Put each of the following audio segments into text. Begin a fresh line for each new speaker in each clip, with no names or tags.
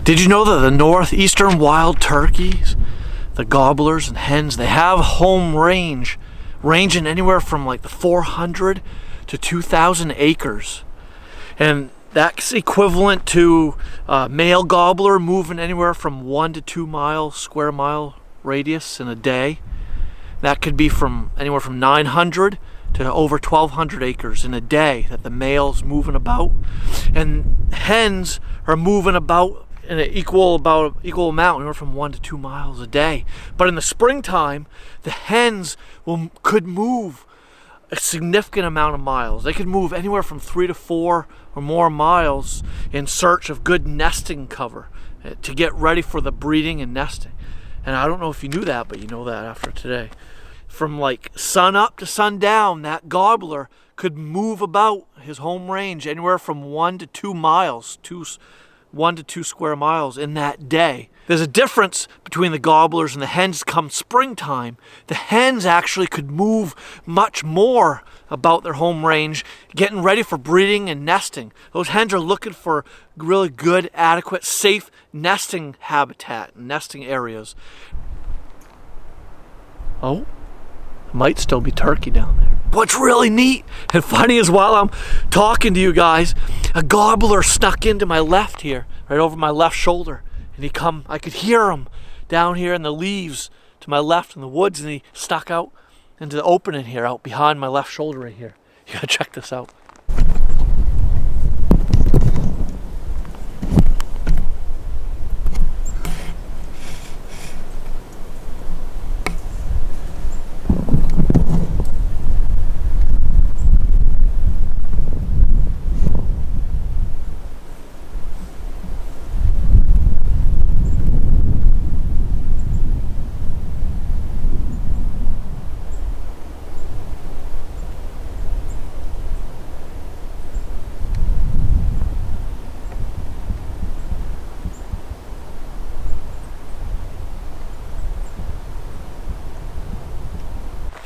Did you know that the northeastern wild turkeys, the gobblers and hens, they have home range ranging anywhere from like the 400 to 2,000 acres? And that's equivalent to a male gobbler moving anywhere from 1 to 2 square mile radius in a day. That could be from anywhere from 900 to over 1,200 acres in a day that the male's moving about. And hens are moving about in an equal amount, anywhere from 1 to 2 miles a day. But in the springtime, the hens could move a significant amount of miles. They could move anywhere from 3 to 4 or more miles in search of good nesting cover to get ready for the breeding and nesting. And I don't know if you knew that, but you know that after today. From like sun up to sundown, that gobbler could move about his home range anywhere from 1 to 2 miles, 1 to 2 square miles in that day. There's a difference between the gobblers and the hens come springtime. The hens actually could move much more about their home range, getting ready for breeding and nesting. Those hens are looking for really good, adequate, safe nesting habitat, nesting areas. Oh, might still be turkey down there. What's really neat and funny is while I'm talking to you guys, a gobbler snuck into my left here, right over my left shoulder. And I could hear him down here in the leaves to my left in the woods, and he snuck out into the opening here, out behind my left shoulder right here. You gotta check this out.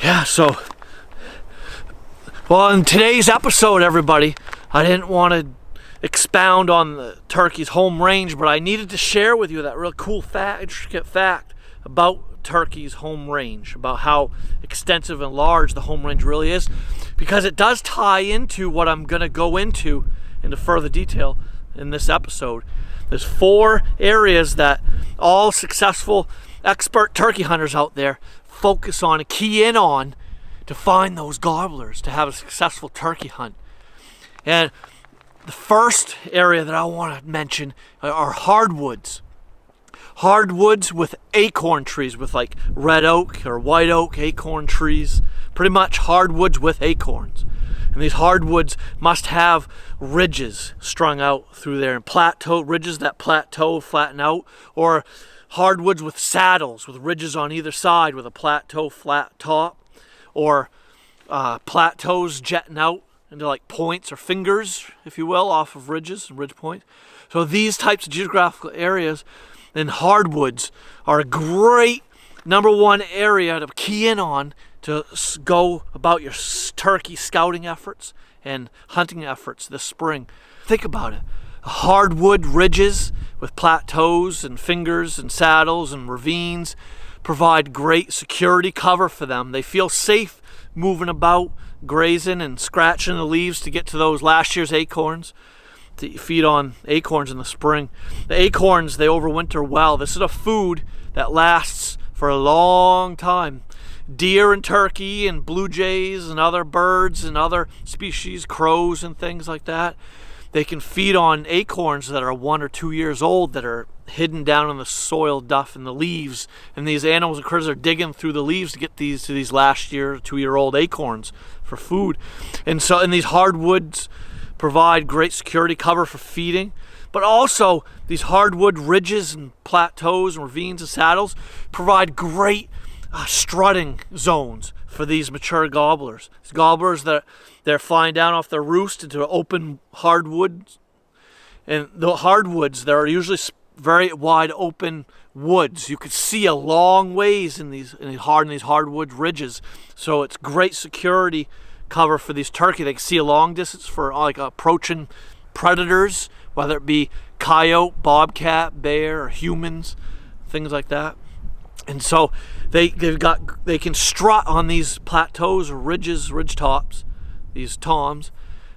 Yeah, so, well, in today's episode, everybody, I didn't want to expound on the turkey's home range, but I needed to share with you that real cool intricate fact about turkey's home range, about how extensive and large the home range really is, because it does tie into what I'm going to go into further detail in this episode. There's 4 areas that all successful expert turkey hunters out there focus on and key in on to find those gobblers, to have a successful turkey hunt. And the first area that I want to mention are hardwoods. Hardwoods with acorn trees, with like red oak or white oak acorn trees. Pretty much hardwoods with acorns. And these hardwoods must have ridges strung out through there, and ridges that plateau, flatten out, or hardwoods with saddles with ridges on either side with a plateau flat top, or plateaus jetting out into like points or fingers, if you will, off of ridges and ridge points. So these types of geographical areas and hardwoods are a great #1 area to key in on to go about your turkey scouting efforts and hunting efforts this spring. Think about it. Hardwood ridges with plateaus and fingers and saddles and ravines provide great security cover for them. They feel safe moving about, grazing and scratching the leaves to get to those last year's acorns, to feed on acorns in the spring. The acorns, they overwinter well. This is a food that lasts for a long time. Deer and turkey and blue jays and other birds and other species, crows and things like that, they can feed on acorns that are 1 or 2 years old that are hidden down in the soil duff and the leaves. And these animals and critters are digging through the leaves to get to these last year, 2-year-old acorns for food. And these hardwoods provide great security cover for feeding. But also these hardwood ridges and plateaus and ravines and saddles provide great strutting zones for these mature gobblers. These gobblers that they're flying down off their roost into open hardwoods. And the hardwoods, they're usually very wide open woods. You could see a long ways in these hardwood ridges. So it's great security cover for these turkey. They can see a long distance for like approaching predators, whether it be coyote, bobcat, bear, or humans, things like that. And so they can strut on these plateaus or ridges, ridge tops, these toms.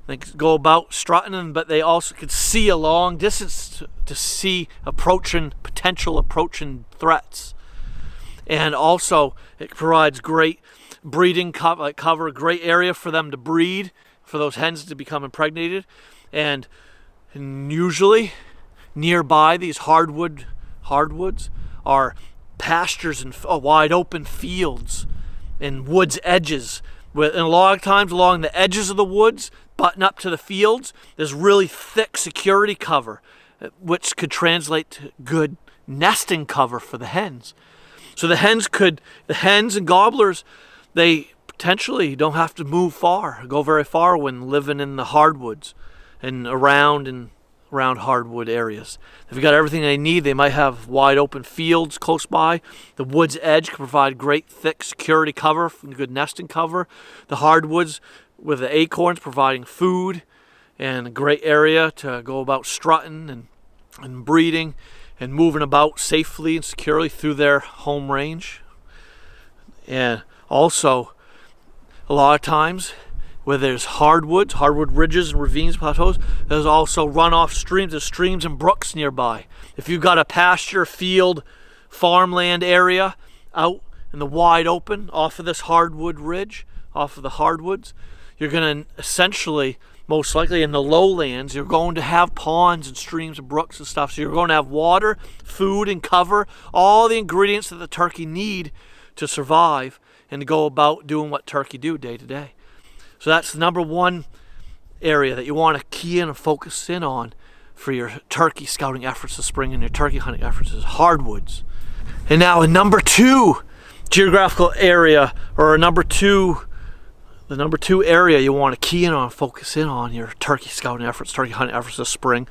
They can go about strutting, but they also can see a long distance to see potential approaching threats. And also it provides great breeding cover, a great area for them to breed, for those hens to become impregnated. And usually nearby these hardwoods are pastures and wide open fields and woods edges. And a lot of times along the edges of the woods, button up to the fields, there's really thick security cover, which could translate to good nesting cover for the hens. So the hens and gobblers, they potentially don't have to go very far when living in the hardwoods and around hardwood areas. They've got everything they need. They might have wide open fields close by. The wood's edge can provide great thick security cover, good nesting cover. The hardwoods with the acorns providing food and a great area to go about strutting and breeding and moving about safely and securely through their home range. And also, a lot of times where there's hardwood ridges and ravines, plateaus, there's also runoff streams. There's streams and brooks nearby. If you've got a pasture, field, farmland area out in the wide open off of this hardwood ridge, off of the hardwoods, you're going to essentially, most likely in the lowlands, you're going to have ponds and streams and brooks and stuff. So you're going to have water, food, and cover, all the ingredients that the turkey need to survive and to go about doing what turkey do day to day. So that's the number one area that you want to key in and focus in on for your turkey scouting efforts this spring and your turkey hunting efforts is hardwoods. And now a number two geographical area, or the number two area you want to key in on, focus in on your turkey scouting efforts, turkey hunting efforts this spring.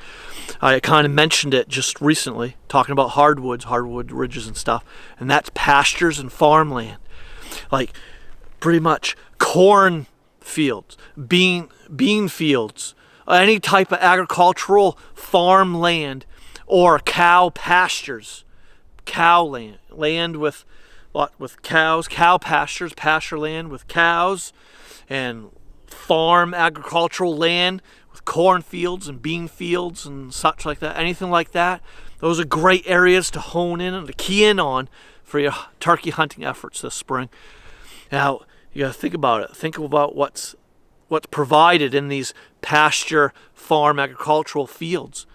I kind of mentioned it just recently, talking about hardwood ridges and stuff, and that's pastures and farmland. Like pretty much corn fields, bean fields, any type of agricultural farmland, or cow pastures, land with cows, cow pastures, pasture land with cows, and farm agricultural land with cornfields and bean fields and such like that. Anything like that, those are great areas to hone in and to key in on for your turkey hunting efforts this spring. Now, you got to think about it. Think about what's provided in these pasture, farm, agricultural fields.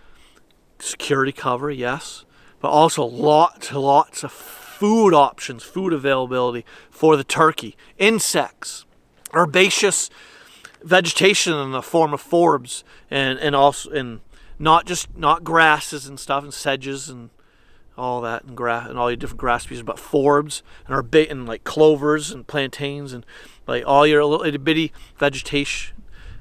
Security cover, yes, but also lots of food options, food availability for the turkey. Insects, herbaceous vegetation in the form of forbs, and also not grasses and stuff and sedges and all that, and grass and all your different grass species, but forbs and like clovers and plantains and like all your little itty bitty vegetation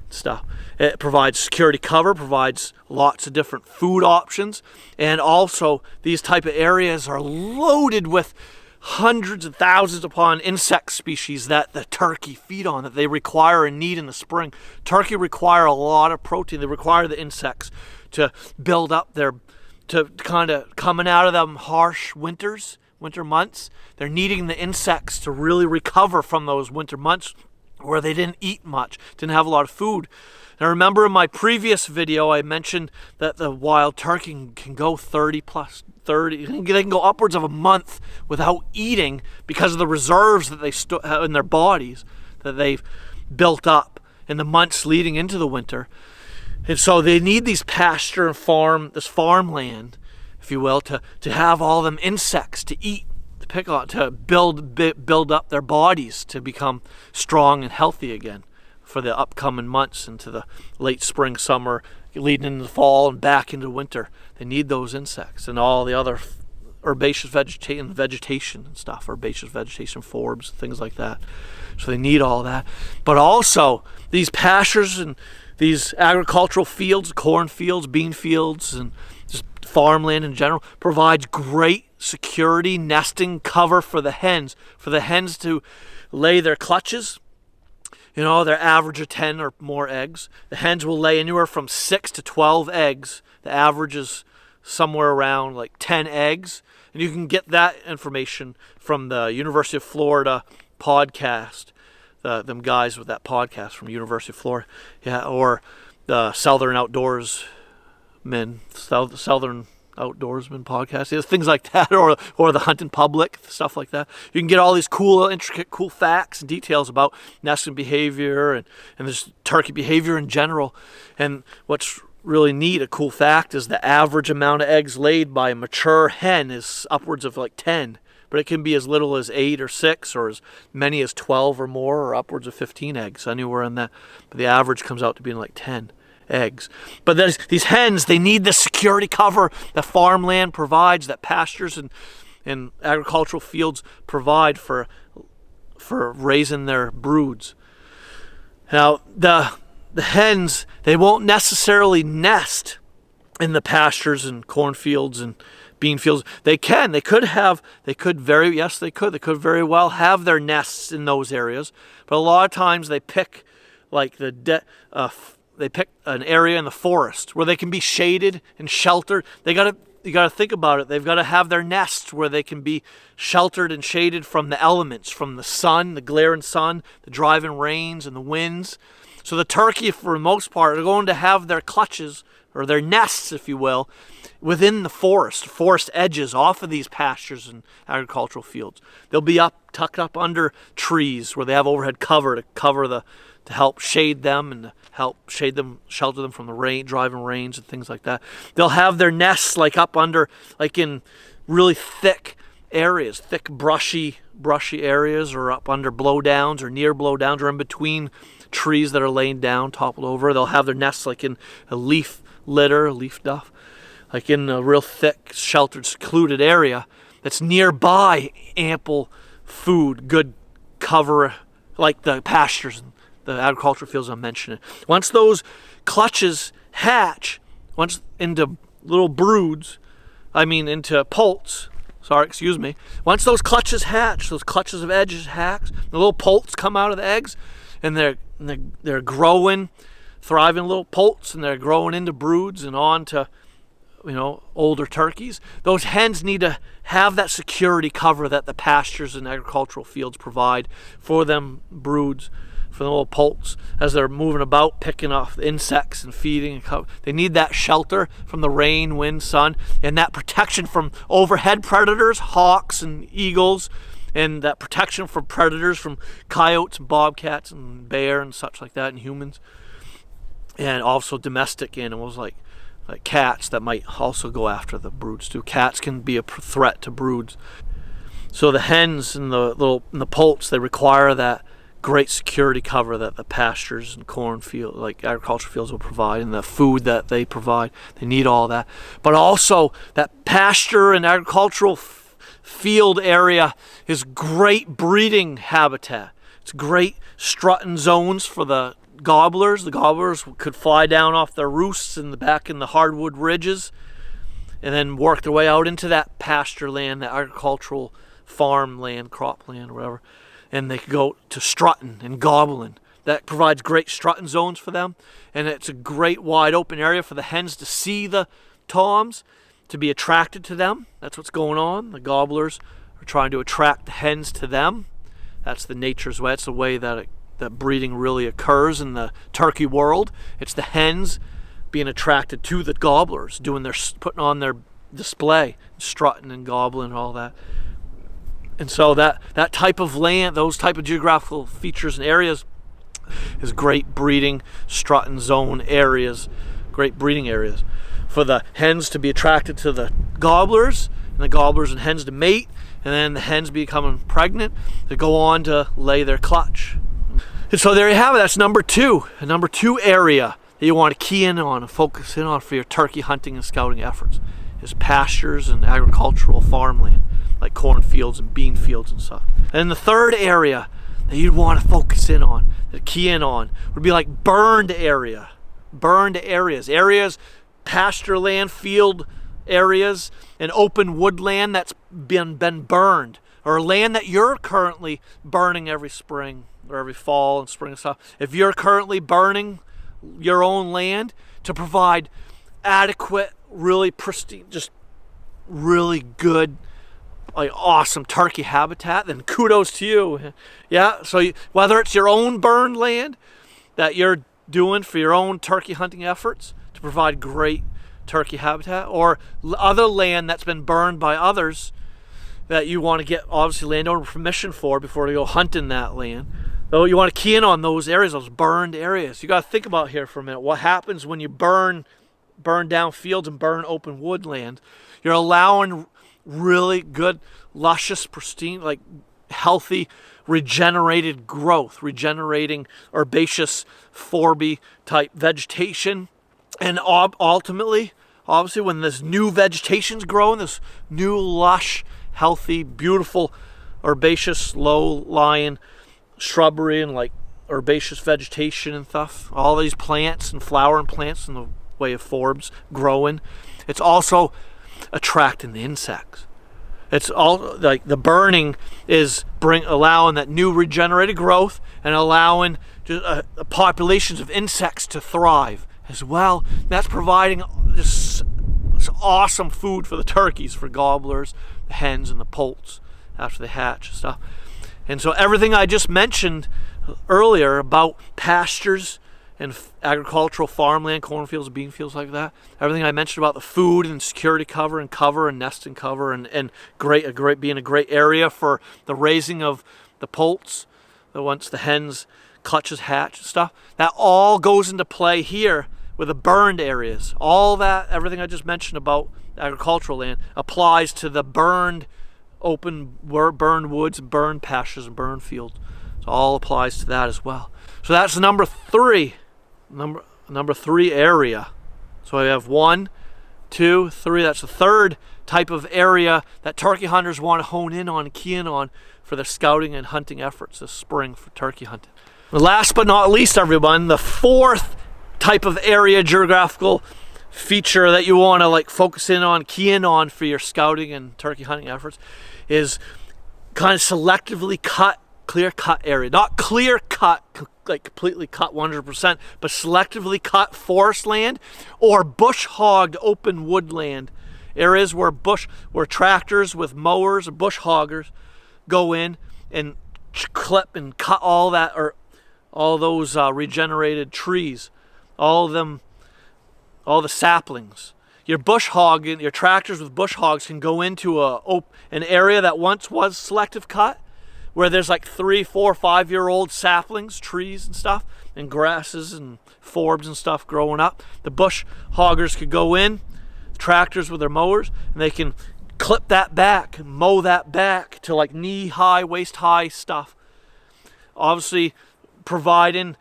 stuff. It provides security cover, provides lots of different food options, and also these type of areas are loaded with hundreds and thousands upon insect species that the turkey feed on, that they require and need in the spring. Turkey require a lot of protein. They require the insects to build up to kind of coming out of them harsh winter months. They're needing the insects to really recover from those winter months where they didn't eat much, didn't have a lot of food. And I remember in my previous video I mentioned that the wild turkey can go 30, they can go upwards of a month without eating because of the reserves that they have in their bodies that they've built up in the months leading into the winter. And so they need these pasture and this farmland, if you will, to have all them insects to eat, to pick on, to build up their bodies to become strong and healthy again for the upcoming months into the late spring, summer, leading into the fall and back into winter. They need those insects and all the other herbaceous vegetation and stuff, herbaceous vegetation, forbs, things like that. So they need all that. But also these pastures and these agricultural fields, cornfields, bean fields, and just farmland in general provides great security, nesting cover for the hens to lay their clutches You know, they're average of 10 or more eggs. The hens will lay anywhere from 6 to 12 eggs. The average is somewhere around like 10 eggs. And you can get that information from the University of Florida podcast. Them guys with that podcast from University of Florida. Yeah, or the Southern Outdoorsman podcast. Yeah, things like that, or the Hunting Public, stuff like that. You can get all these cool, intricate, cool facts and details about nesting behavior and this turkey behavior in general. And what's really neat, a cool fact, is the average amount of eggs laid by a mature hen is upwards of like 10. But it can be as little as 8 or 6, or as many as 12 or more, or upwards of 15 eggs, anywhere in that. But the average comes out to being like 10 eggs. But these hens, they need the security cover that farmland provides, that pastures and agricultural fields provide for raising their broods. Now, the hens, they won't necessarily nest in the pastures and cornfields and bean fields. They could very well have their nests in those areas. But a lot of times they pick like they pick an area in the forest where they can be shaded and sheltered. You got to think about it. They've got to have their nests where they can be sheltered and shaded from the elements, from the sun, the glaring sun, the driving rains, and the winds. So the turkey, for the most part, are going to have their clutches, or their nests, if you will, within the forest edges, off of these pastures and agricultural fields. They'll be tucked up under trees where they have overhead cover to help shade them and to help shelter them from the driving rains and things like that. They'll have their nests like up under, like in really thick areas, thick brushy areas, or up under blowdowns or near blowdowns, or in between trees that are laying down, toppled over. They'll have their nests like in a leaf litter, leaf duff, like in a real thick, sheltered, secluded area that's nearby ample food, good cover, like the pastures and the agricultural fields I'm mentioning. Once those clutches hatch, into little broods, into poults, once those clutches hatch, those clutches of eggs hatch, the little poults come out of the eggs, and they're growing, thriving little poults, and they're growing into broods and on to, older turkeys. Those hens need to have that security cover that the pastures and agricultural fields provide for them broods, for the little poults, as they're moving about, picking off the insects and feeding. They need that shelter from the rain, wind, sun, and that protection from overhead predators, hawks and eagles, and that protection from predators, from coyotes and bobcats and bear and such like that, and humans. And also domestic animals like cats that might also go after the broods too. Cats can be a threat to broods. So the hens and the poults, they require that great security cover that the pastures and cornfield, like agricultural fields, will provide, and the food that they provide. They need all that. But also that pasture and agricultural field area is great breeding habitat. It's great strutting zones for the gobblers. The gobblers could fly down off their roosts in the hardwood ridges and then work their way out into that pasture land, that agricultural farmland, cropland, or whatever. And they could go to strutting and gobbling. That provides great strutting zones for them. And it's a great wide open area for the hens to see the toms, to be attracted to them. That's what's going on. The gobblers are trying to attract the hens to them. That's the nature's way. It's the way that breeding really occurs in the turkey world. It's the hens being attracted to the gobblers, putting on their display, strutting and gobbling and all that. And so that type of land, those type of geographical features and areas, is great breeding, strutting zone areas, great breeding areas for the hens to be attracted to the gobblers, and the gobblers and hens to mate, and then the hens becoming pregnant to go on to lay their clutch. And so there you have it. That's number 2. A number 2 area that you want to key in on and focus in on for your turkey hunting and scouting efforts is pastures and agricultural farmland, like cornfields and bean fields and such. And the third area that you'd want to focus in on, to key in on, would be like burned areas, pasture land, field areas, and open woodland that's been burned or land that you're currently burning every spring or every fall and spring and stuff, if you're currently burning your own land to provide adequate, really pristine, just really good, like awesome turkey habitat, then kudos to you. Yeah, so whether it's your own burned land that you're doing for your own turkey hunting efforts to provide great turkey habitat, or other land that's been burned by others that you want to get obviously landowner permission for before you go hunting that land. Though you want to key in on those areas, those burned areas. You got to think about here for a minute. What happens when you burn down fields and burn open woodland? You're allowing really good, luscious, pristine, like healthy, regenerated growth, regenerating herbaceous, forby type vegetation, and ultimately, obviously, when this new vegetation's growing, this new lush, healthy, beautiful, herbaceous, low-lying shrubbery and like herbaceous vegetation and stuff, all these plants and flowering plants in the way of forbs growing, it's also attracting the insects. It's all like the burning is allowing that new regenerated growth and allowing populations of insects to thrive as well. That's providing this awesome food for the turkeys, for gobblers, the hens, and the poults after they hatch and stuff. And so everything I just mentioned earlier about pastures and agricultural farmland, cornfields, bean fields like that, everything I mentioned about the food and security cover and nesting cover and being a great area for the raising of the poults, once the hens clutches hatch and stuff, that all goes into play here with the burned areas. All that, everything I just mentioned about agricultural land applies to the burned burned woods, burned pastures, and burned fields. So all applies to that as well. So that's number three area. So I have 1, 2, 3. That's the third type of area that turkey hunters want to hone in on and key in on for their scouting and hunting efforts this spring for turkey hunting. And last but not least, everyone, the fourth type of area, geographical feature that you want to like focus in on, key in on for your scouting and turkey hunting efforts is kind of selectively cut, clear cut area. Not clear cut, like completely cut 100%, but selectively cut forest land or bush hogged open woodland. Areas where tractors with mowers or bush hoggers go in and clip and cut all that, or all those regenerated trees, all of them, all the saplings. Your tractors with bush hogs can go into an area that once was selective cut, where there's like 3, 4, 5-year-old saplings, trees and stuff, and grasses and forbs and stuff growing up. The bush hoggers could go in, tractors with their mowers, and they can clip that back and mow that back to like knee-high, waist-high stuff. Obviously, providing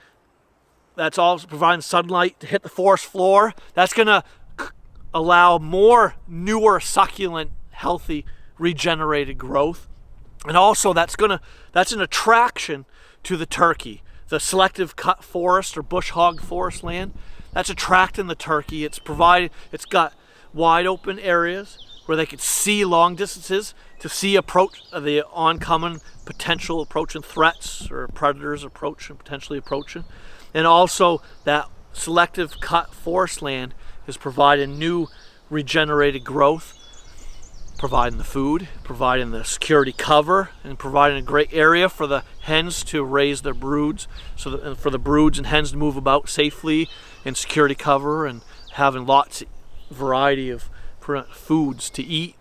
sunlight to hit the forest floor. That's going to allow more newer, succulent, healthy, regenerated growth. And also that's an attraction to the turkey. The selective cut forest or bush hog forest land, that's attracting the turkey. It's got wide open areas where they could see long distances to see the oncoming potential approaching threats or predators potentially approaching. And also that selective cut forest land is providing new regenerated growth, providing the food, providing the security cover, and providing a great area for the hens to raise their broods, and for the broods and hens to move about safely, and security cover, and having lots of variety of foods to eat.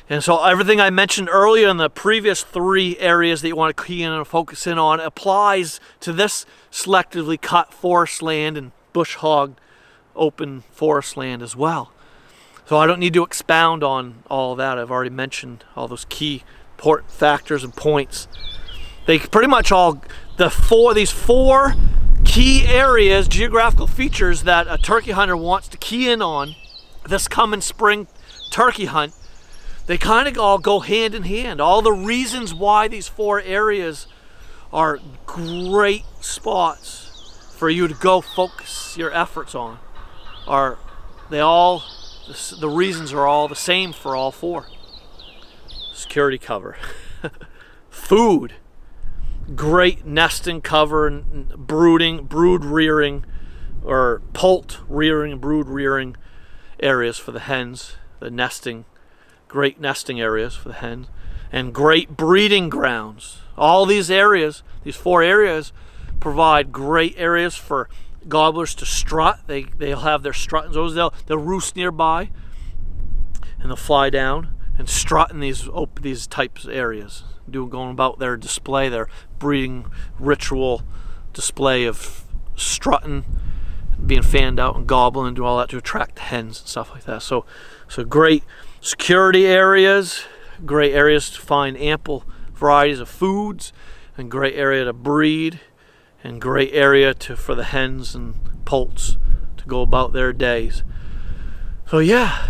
And so everything I mentioned earlier in the previous 3 areas that you want to key in and focus in on applies to this selectively cut forest land and bush hog open forest land as well. So I don't need to expound on all that. I've already mentioned all those key important factors and points. They pretty much these 4 key areas, geographical features that a turkey hunter wants to key in on this coming spring turkey hunt, they kind of all go hand in hand. All the reasons why these 4 areas are great spots for you to go focus your efforts on the reasons are all the same for all 4. Security cover. Food. Great nesting cover and brood rearing, or poult rearing and brood rearing areas for the hens. The nesting, great nesting areas for the hens, and great breeding grounds. All these areas, these 4 areas, provide great areas for gobblers to strut. They'll have their strut zones. They'll roost nearby, and they'll fly down and strut in these types of areas, going about their display, their breeding ritual display of strutting, being fanned out and gobbling, and do all that to attract the hens and stuff like that. So great security areas, great areas to find ample varieties of foods, and great area to breed, and great area for the hens and poults to go about their days. So yeah,